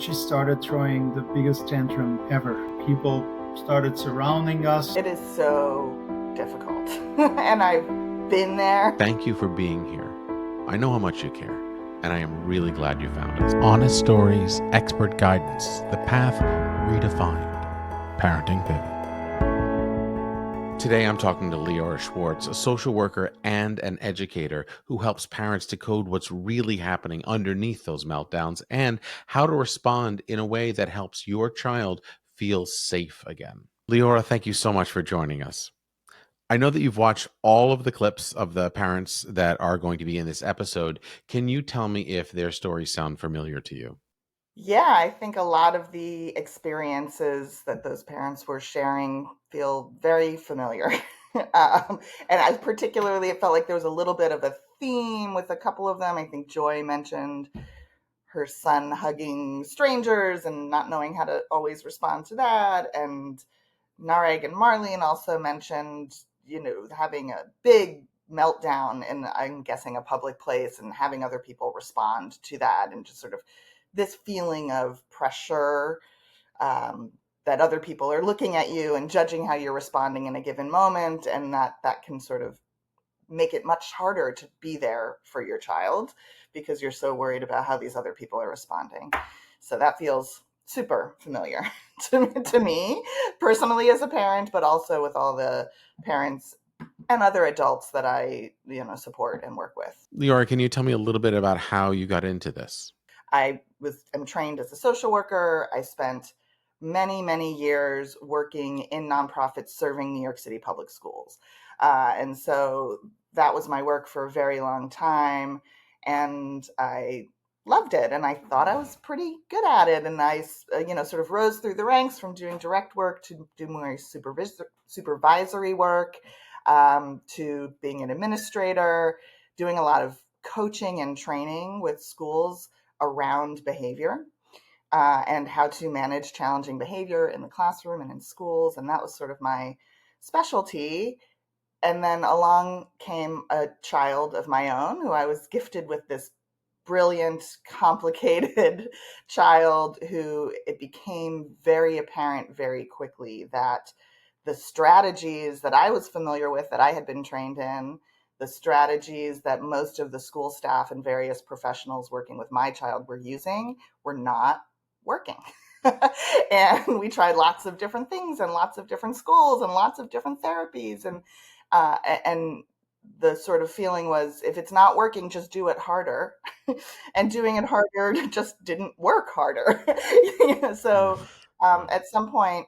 she started throwing the biggest tantrum ever. People started surrounding us. It is so difficult, and I've been there. Thank you for being here. I know how much you care, and I am really glad you found us. Honest stories, expert guidance, the path redefined. Parenting Pivot. Today I'm talking to Leora Schwartz, a social worker and an educator who helps parents decode what's really happening underneath those meltdowns and how to respond in a way that helps your child feel safe again. Leora, thank you so much for joining us. I know that you've watched all of the clips of the parents that are going to be in this episode. Can you tell me if their stories sound familiar to you? Yeah, I think a lot of the experiences that those parents were sharing feel very familiar. And I particularly, it felt like there was a little bit of a theme with a couple of them. I think Joy mentioned her son hugging strangers and not knowing how to always respond to that. And Nareg and Marlene also mentioned, having a big meltdown in, I'm guessing, a public place and having other people respond to that, and just sort of this feeling of pressure, that other people are looking at you and judging how you're responding in a given moment, and that can sort of make it much harder to be there for your child because you're so worried about how these other people are responding. So that feels super familiar to me personally as a parent, but also with all the parents and other adults that I, support and work with. Leora, can you tell me a little bit about how you got into this? I am trained as a social worker. I spent many, many years working in nonprofits serving New York City public schools. And so that was my work for a very long time. And I loved it. And I thought I was pretty good at it. And I, sort of rose through the ranks from doing direct work to do more supervisory work, to being an administrator, doing a lot of coaching and training with schools around behavior, and how to manage challenging behavior in the classroom and in schools. And that was sort of my specialty. And then along came a child of my own who I was gifted with, this brilliant, complicated child who it became very apparent very quickly that the strategies that I was familiar with, that I had been trained in, the strategies that most of the school staff and various professionals working with my child were using were not working. And we tried lots of different things and lots of different schools and lots of different therapies. And the sort of feeling was, if it's not working, just do it harder. And doing it harder just didn't work harder. So at some point,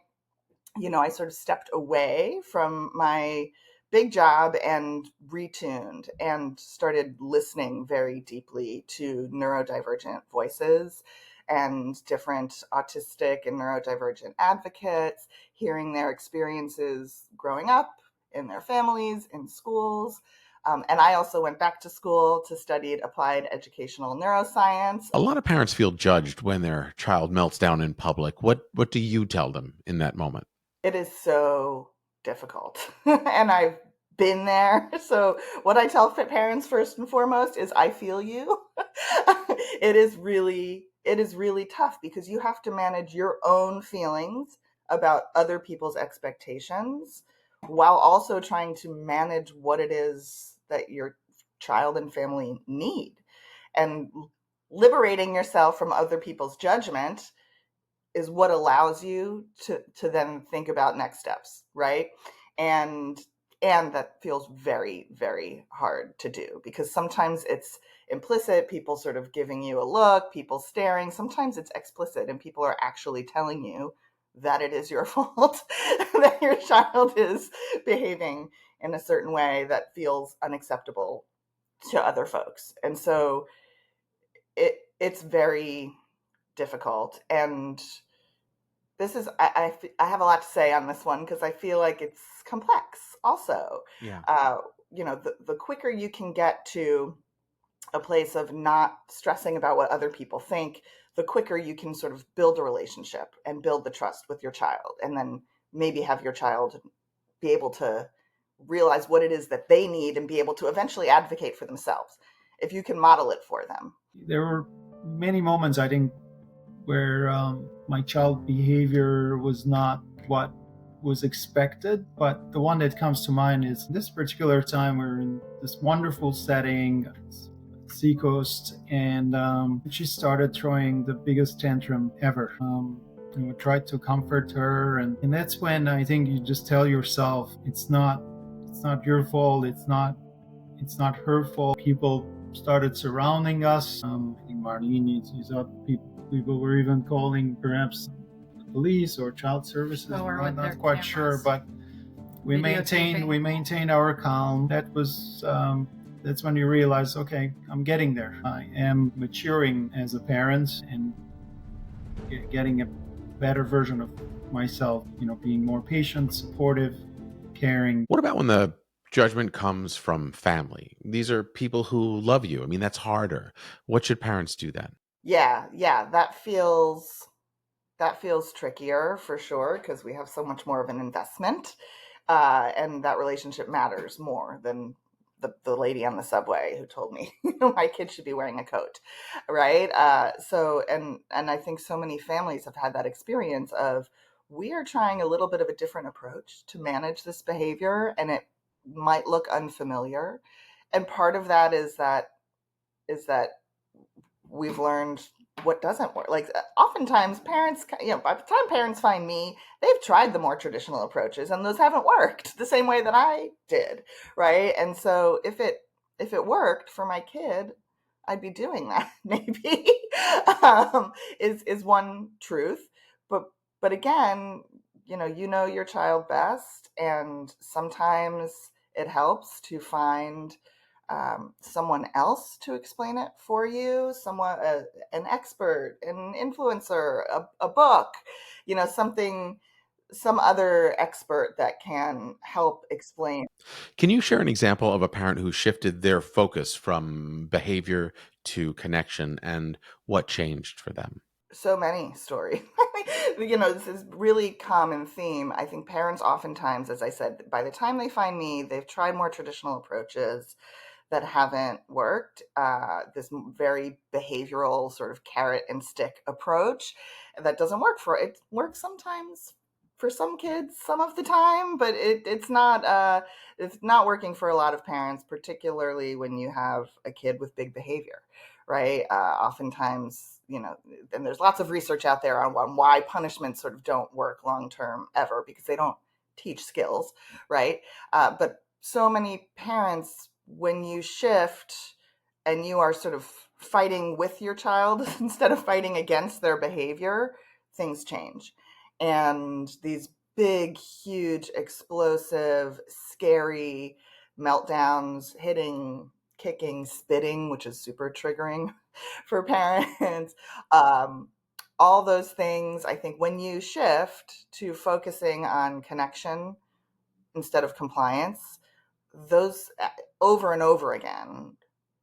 I sort of stepped away from my big job and retuned and started listening very deeply to neurodivergent voices and different autistic and neurodivergent advocates, hearing their experiences growing up in their families, in schools. And I also went back to school to study applied educational neuroscience. A lot of parents feel judged when their child melts down in public. What do you tell them in that moment? It is so difficult. And I've been there. So what I tell parents first and foremost is, I feel you. It is really tough because you have to manage your own feelings about other people's expectations while also trying to manage what it is that your child and family need. And liberating yourself from other people's judgment is what allows you to then think about next steps, right? And that feels very, very hard to do because sometimes it's implicit, people sort of giving you a look, people staring. Sometimes it's explicit and people are actually telling you that it is your fault, that your child is behaving in a certain way that feels unacceptable to other folks. And so it's very difficult. And this is, I have a lot to say on this one because I feel like it's complex also. Yeah. The quicker you can get to a place of not stressing about what other people think, the quicker you can sort of build a relationship and build the trust with your child, and then maybe have your child be able to realize what it is that they need and be able to eventually advocate for themselves if you can model it for them. There were many moments, I think, where my child behavior was not what was expected. But the one that comes to mind is this particular time we're in this wonderful setting, seacoast, and she started throwing the biggest tantrum ever. And we tried to comfort her, and that's when I think you just tell yourself it's not your fault, it's not her fault. People started surrounding us. I think Marlene, you thought people were even calling perhaps the police or child services. Or I'm with their not quite sure, cameras. but we Videotaping. maintained our calm. That's when you realize, okay, I'm getting there. I am maturing as a parent and getting a better version of myself. Being more patient, supportive, caring. What about when the judgment comes from family? These are people who love you. I mean, that's harder. What should parents do then? Yeah, that feels trickier for sure because we have so much more of an investment, and that relationship matters more than the lady on the subway who told me my kid should be wearing a coat, right? And I think so many families have had that experience of we are trying a little bit of a different approach to manage this behavior, and it might look unfamiliar, and part of that is that we've learned what doesn't work. Like oftentimes parents, by the time parents find me, they've tried the more traditional approaches and those haven't worked the same way that I did, right? And so if it worked for my kid, I'd be doing that maybe. Is one truth. But again, you know your child best, and sometimes it helps to find someone else to explain it for you, an expert, an influencer, a book, some other expert that can help explain. Can you share an example of a parent who shifted their focus from behavior to connection and what changed for them? So many stories. This is really common theme. I think parents oftentimes, as I said, by the time they find me, they've tried more traditional approaches that haven't worked. This very behavioral sort of carrot and stick approach that doesn't work for it. Works sometimes for some kids, some of the time, but it's not working for a lot of parents, particularly when you have a kid with big behavior, right? Oftentimes, and there's lots of research out there on why punishments sort of don't work long term ever because they don't teach skills, right? But so many parents, when you shift and you are sort of fighting with your child instead of fighting against their behavior, things change. And these big, huge, explosive, scary meltdowns, hitting, kicking, spitting, which is super triggering for parents. Um, all those things, I think, when you shift to focusing on connection instead of compliance, those over and over again,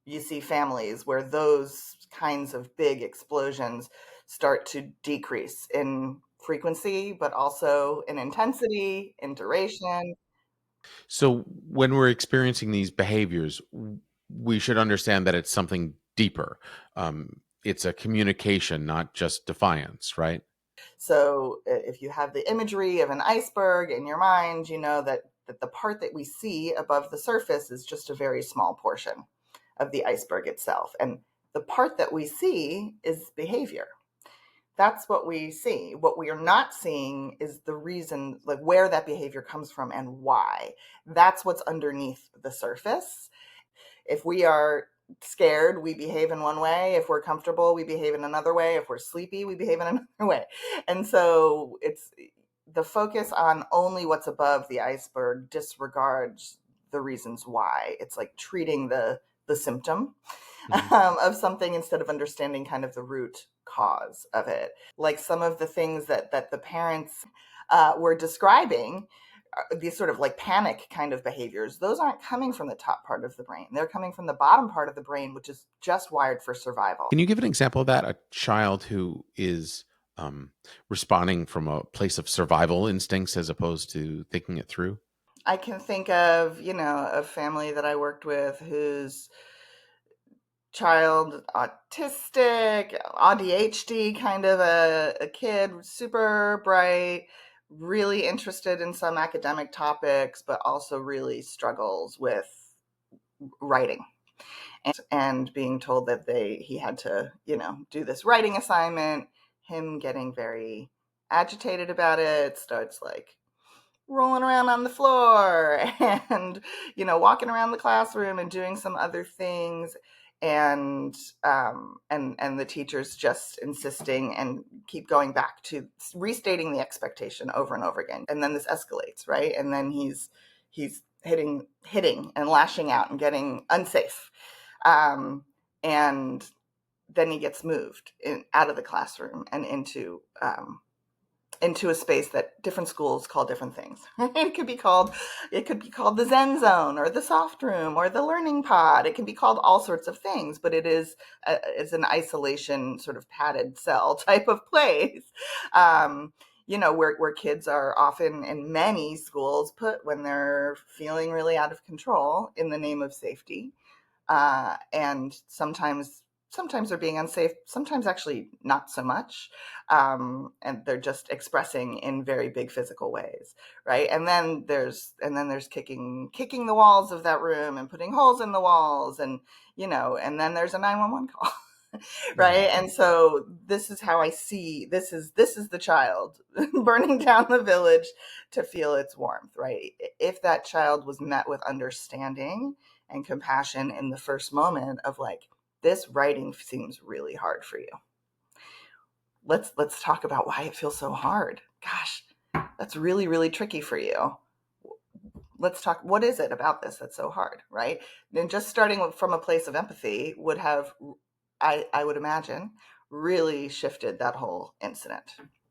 you see families where those kinds of big explosions start to decrease in frequency, but also in intensity, in duration. So, when we're experiencing these behaviors, we should understand that it's something deeper. It's a communication, not just defiance, right? So if you have the imagery of an iceberg in your mind, you know that the part that we see above the surface is just a very small portion of the iceberg itself. And the part that we see is behavior. That's what we see. What we are not seeing is the reason, like where that behavior comes from and why. That's what's underneath the surface. If we are scared, we behave in one way. If we're comfortable, we behave in another way. If we're sleepy, we behave in another way. And so it's the focus on only what's above the iceberg disregards the reasons why. It's like treating the symptom Mhm. of something instead of understanding kind of the root cause of it. Like some of the things that the parents were describing, these sort of like panic kind of behaviors, those aren't coming from the top part of the brain. They're coming from the bottom part of the brain, which is just wired for survival. Can you give an example of that? A child who is um, responding from a place of survival instincts as opposed to thinking it through? I can think of, a family that I worked with whose child, autistic, ADHD kind of a kid, super bright, really interested in some academic topics, but also really struggles with writing. And being told that he had to, do this writing assignment, him getting very agitated about it, starts like rolling around on the floor and walking around the classroom and doing some other things, and the teachers just insisting and keep going back to restating the expectation over and over again, and then this escalates, right? And then he's hitting and lashing out and getting unsafe, and then he gets moved out of the classroom and into a space that different schools call different things. It could be called the Zen Zone or the Soft Room or the Learning Pod. It can be called all sorts of things, but it's an isolation, sort of padded cell type of place. Where kids are often, in many schools, put when they're feeling really out of control in the name of safety. And sometimes they're being unsafe, sometimes actually not so much, and they're just expressing in very big physical ways, right? And then there's kicking the walls of that room and putting holes in the walls, and and then there's a 911 call. Right. And so this is how I see this is the child burning down the village to feel its warmth, right? If that child was met with understanding and compassion in the first moment of like, this writing seems really hard for you. Let's talk about why it feels so hard. Gosh, that's really, really tricky for you. Let's talk, what is it about this that's so hard, right? And just starting from a place of empathy would have, I would imagine, really shifted that whole incident.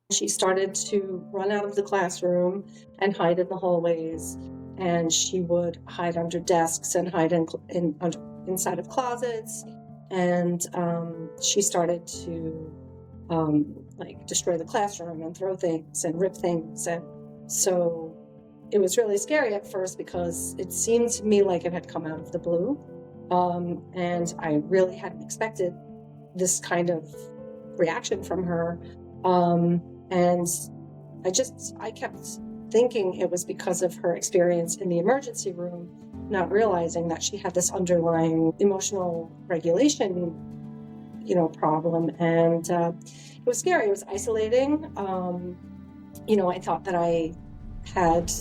She started to run out of the classroom and hide in the hallways, and she would hide under desks and hide inside of closets, and she started to destroy the classroom and throw things and rip things. And so it was really scary at first because it seemed to me like it had come out of the blue, and I really hadn't expected this kind of reaction from her. And I kept thinking it was because of her experience in the emergency room, not realizing that she had this underlying emotional regulation, problem. And it was scary. It was isolating. I thought that I had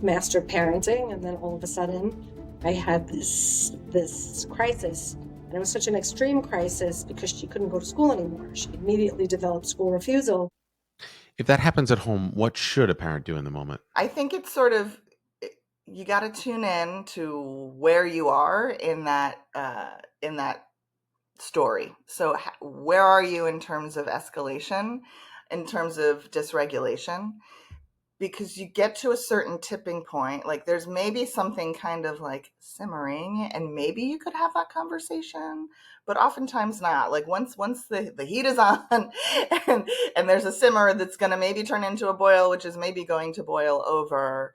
mastered parenting, and then all of a sudden I had this crisis. And it was such an extreme crisis because she couldn't go to school anymore. She immediately developed school refusal. If that happens at home, what should a parent do in the moment? I think it's sort of, you got to tune in to where you are in that story. So where are you in terms of escalation, in terms of dysregulation? Because you get to a certain tipping point, like there's maybe something kind of like simmering, and maybe you could have that conversation, but oftentimes not. Like once the heat is on and there's a simmer that's going to maybe turn into a boil, which is maybe going to boil over,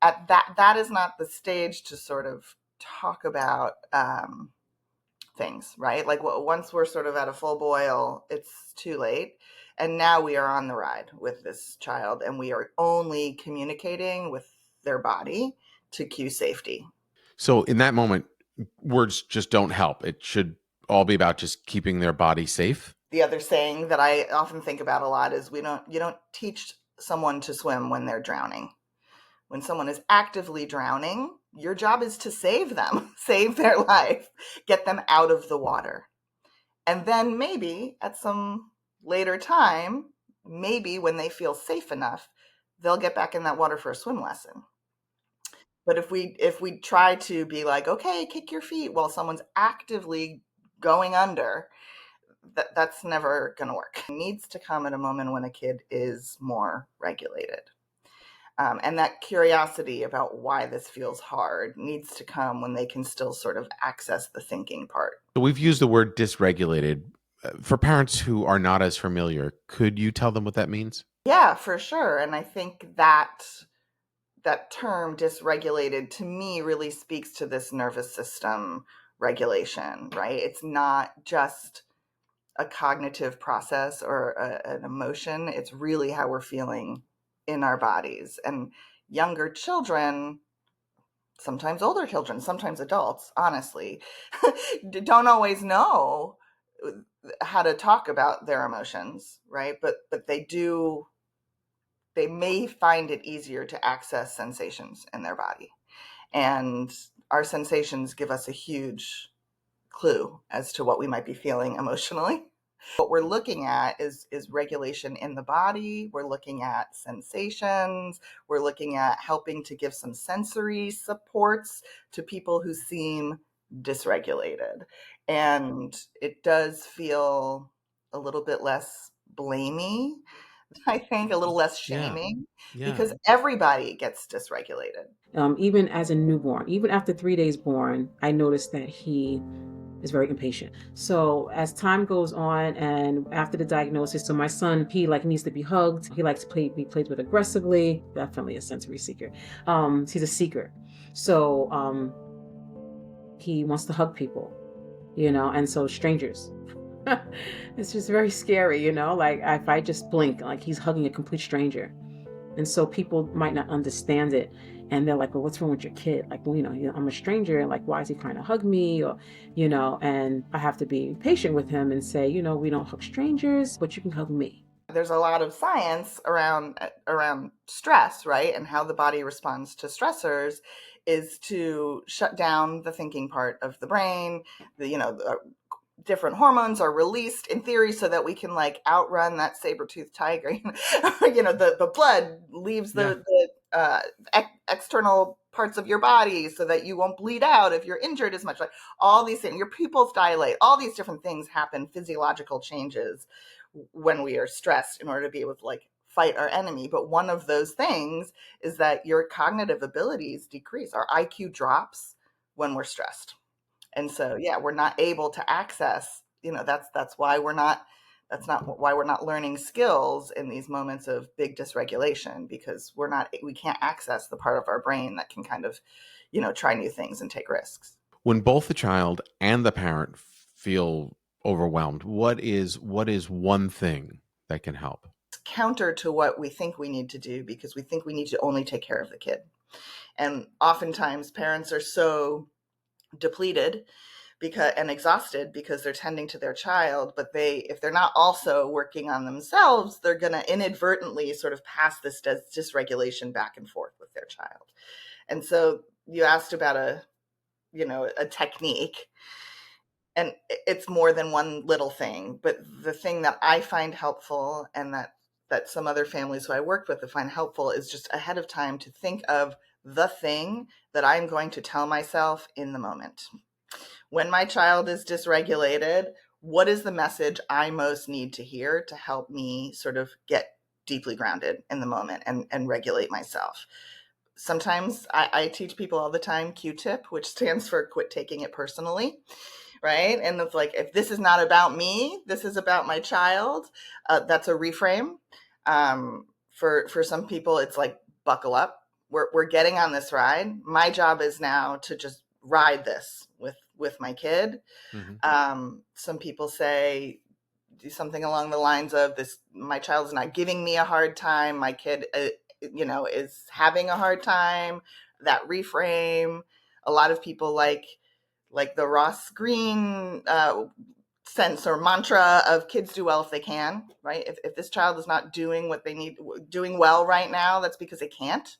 at that is not the stage to sort of talk about things, right? Like once we're sort of at a full boil, it's too late. And now we are on the ride with this child, and we are only communicating with their body to cue safety. So in that moment, words just don't help. It should all be about just keeping their body safe. The other saying that I often think about a lot is you don't teach someone to swim when they're drowning. When someone is actively drowning, your job is to save them, save their life, get them out of the water. And then maybe at some later time, maybe when they feel safe enough, they'll get back in that water for a swim lesson. But if we try to be like, okay, kick your feet while someone's actively going under, that's never going to work. It needs to come at a moment when a kid is more regulated. And that curiosity about why this feels hard needs to come when they can still sort of access the thinking part. So we've used the word dysregulated. For parents who are not as familiar, could you tell them what that means? Yeah, for sure. And I think that term dysregulated to me really speaks to this nervous system regulation, right? It's not just a cognitive process or an emotion. It's really how we're feeling in our bodies. And younger children, sometimes older children, sometimes adults, honestly, don't always know how to talk about their emotions, right? But they may find it easier to access sensations in their body. And our sensations give us a huge clue as to what we might be feeling emotionally. What we're looking at is regulation in the body. We're looking at sensations. We're looking at helping to give some sensory supports to people who seem dysregulated. And it does feel a little bit less blamey, I think, a little less Yeah. shaming, Yeah. because everybody gets dysregulated. Even as a newborn, even after 3 days born, I noticed that he is very impatient. So as time goes on and after the diagnosis, so my son, he like needs to be hugged. He likes to be played with aggressively. Definitely a sensory seeker. He's a seeker. So he wants to hug people, and so strangers. It's just very scary, like if I just blink, like he's hugging a complete stranger. And so people might not understand it. And they're like, well, what's wrong with your kid? Like, well, I'm a stranger. Like, why is he trying to hug me? Or, and I have to be patient with him and say, we don't hug strangers, but you can hug me. There's a lot of science around stress, right? And how the body responds to stressors is to shut down the thinking part of the brain. The different hormones are released in theory so that we can like outrun that saber-toothed tiger. The blood leaves the external parts of your body so that you won't bleed out if you're injured as much. Like all these things, your pupils dilate, all these different things happen, physiological changes when we are stressed in order to be able to like fight our enemy. But one of those things is that your cognitive abilities decrease. Our IQ drops when we're stressed. And so, yeah, we're not able to access, that's why that's not why we're not learning skills in these moments of big dysregulation, because we can't access the part of our brain that can kind of, try new things and take risks. When both the child and the parent feel overwhelmed, what is one thing that can help? It's counter to what we think we need to do, because we think we need to only take care of the kid. And oftentimes parents are so depleted and exhausted because they're tending to their child, but if they're not also working on themselves, they're going to inadvertently sort of pass this dysregulation back and forth with their child. And so you asked about a technique, and it's more than one little thing, but the thing that I find helpful, and that some other families who I worked with find helpful, is just ahead of time to think of the thing that I'm going to tell myself in the moment. When my child is dysregulated, what is the message I most need to hear to help me sort of get deeply grounded in the moment and regulate myself? Sometimes I teach people all the time Q-tip, which stands for quit taking it personally, right? And it's like, if this is not about me, this is about my child. That's a reframe. For some people, it's like, buckle up. We're getting on this ride. My job is now to just ride this with my kid. Mm-hmm. Some people say, do something along the lines of this: my child is not giving me a hard time. My kid, is having a hard time. That reframe. A lot of people like the Ross Green sense or mantra of kids do well if they can, right? If this child is not doing what they need, doing well right now, that's because they can't.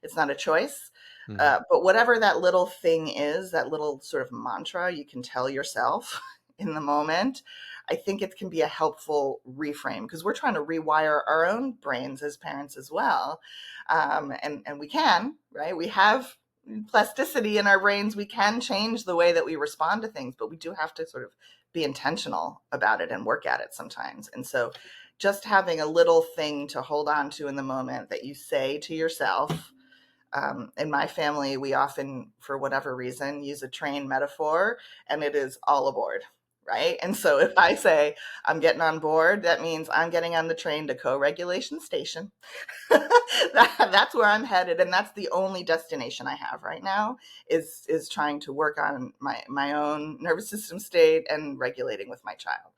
It's not a choice. Mm-hmm. But whatever that little thing is, that little sort of mantra you can tell yourself in the moment, I think it can be a helpful reframe, because we're trying to rewire our own brains as parents as well. And we can, right? We have plasticity in our brains. We can change the way that we respond to things, but we do have to sort of be intentional about it and work at it sometimes. And so just having a little thing to hold on to in the moment that you say to yourself. In my family, we often, for whatever reason, use a train metaphor, and it is all aboard. right? And so if I say I'm getting on board, that means I'm getting on the train to co-regulation station. That's where I'm headed, and that's the only destination I have right now is trying to work on my own nervous system state and regulating with my child.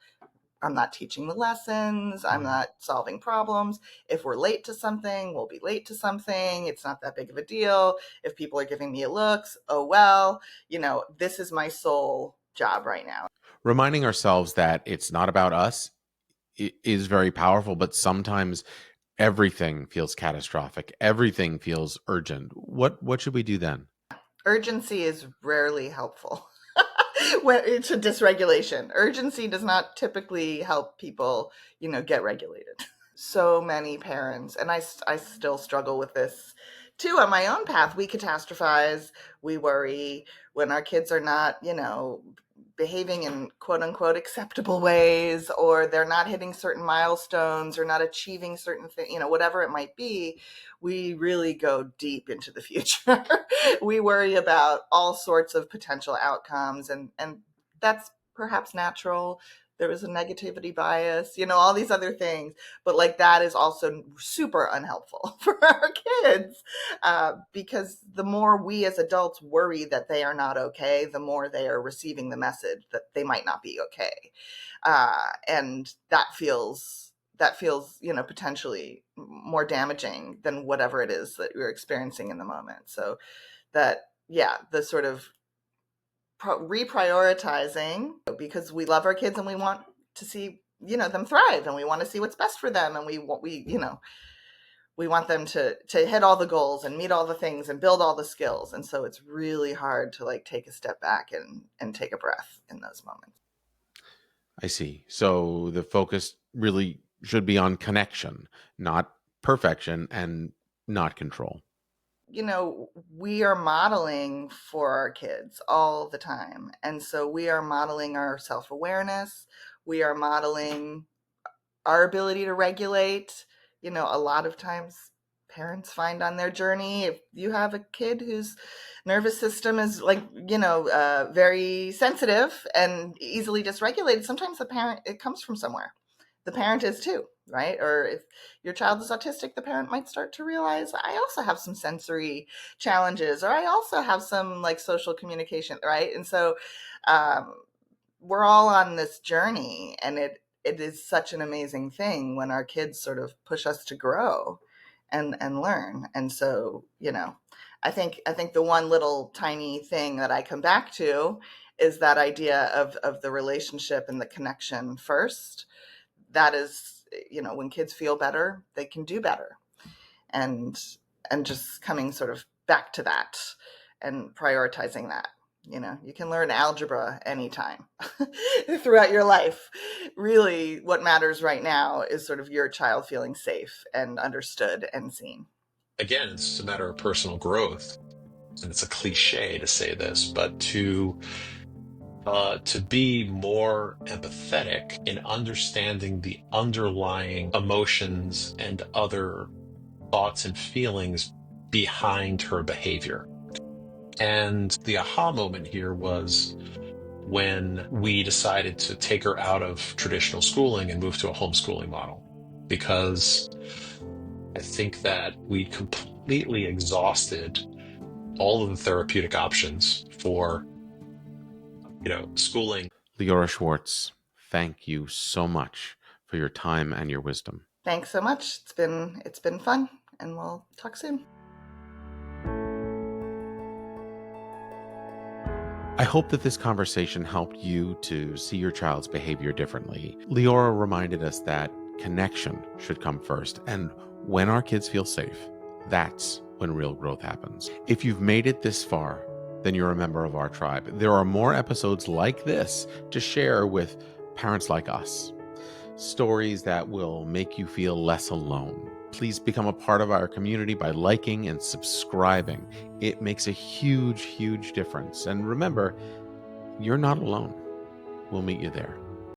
I'm not teaching the lessons. I'm not solving problems. If we're late to something, we'll be late to something. It's not that big of a deal. If people are giving me looks, oh well, this is my sole job right now. Reminding ourselves that it's not about us is very powerful, but sometimes everything feels catastrophic. Everything feels urgent. What should we do then? Urgency is rarely helpful. To dysregulation. Urgency does not typically help people, get regulated. So many parents, and I still struggle with this too on my own path. We catastrophize, we worry when our kids are not, behaving in quote unquote acceptable ways, or they're not hitting certain milestones or not achieving certain things, whatever it might be. We really go deep into the future. We worry about all sorts of potential outcomes, and that's perhaps natural. There is a negativity bias, all these other things, but like that is also super unhelpful for our kids, because the more we as adults worry that they are not okay, the more they are receiving the message that they might not be okay, and that feels potentially more damaging than whatever it is that you're experiencing in the moment. So that, yeah, the sort of reprioritizing, because we love our kids and we want to see them thrive, and we want to see what's best for them, and we want them to hit all the goals and meet all the things and build all the skills. And so it's really hard to take a step back and take a breath in those moments. I see. So the focus really should be on connection, not perfection, and not control. We are modeling for our kids all the time. And so we are modeling our self-awareness. We are modeling our ability to regulate. A lot of times parents find on their journey, if you have a kid whose nervous system is very sensitive and easily dysregulated, sometimes it comes from somewhere. The parent is too, right? Or if your child is autistic, the parent might start to realize, I also have some sensory challenges, or I also have some social communication, right? And so we're all on this journey, and it is such an amazing thing when our kids sort of push us to grow and learn. And so, I think the one little tiny thing that I come back to is that idea of the relationship and the connection first. That is, when kids feel better, they can do better. And just coming sort of back to that and prioritizing that. You can learn algebra anytime throughout your life. Really, what matters right now is sort of your child feeling safe and understood and seen. Again, it's a matter of personal growth. And it's a cliche to say this, but to be more empathetic in understanding the underlying emotions and other thoughts and feelings behind her behavior. And the aha moment here was when we decided to take her out of traditional schooling and move to a homeschooling model, because I think that we completely exhausted all of the therapeutic options for schooling. Leora Schwartz, thank you so much for your time and your wisdom. Thanks so much. It's been fun, and we'll talk soon. I hope that this conversation helped you to see your child's behavior differently. Leora reminded us that connection should come first, and when our kids feel safe, that's when real growth happens. If you've made it this far, then you're a member of our tribe. There are more episodes like this to share with parents like us. Stories that will make you feel less alone. Please become a part of our community by liking and subscribing. It makes a huge, huge difference. And remember, you're not alone. We'll meet you there.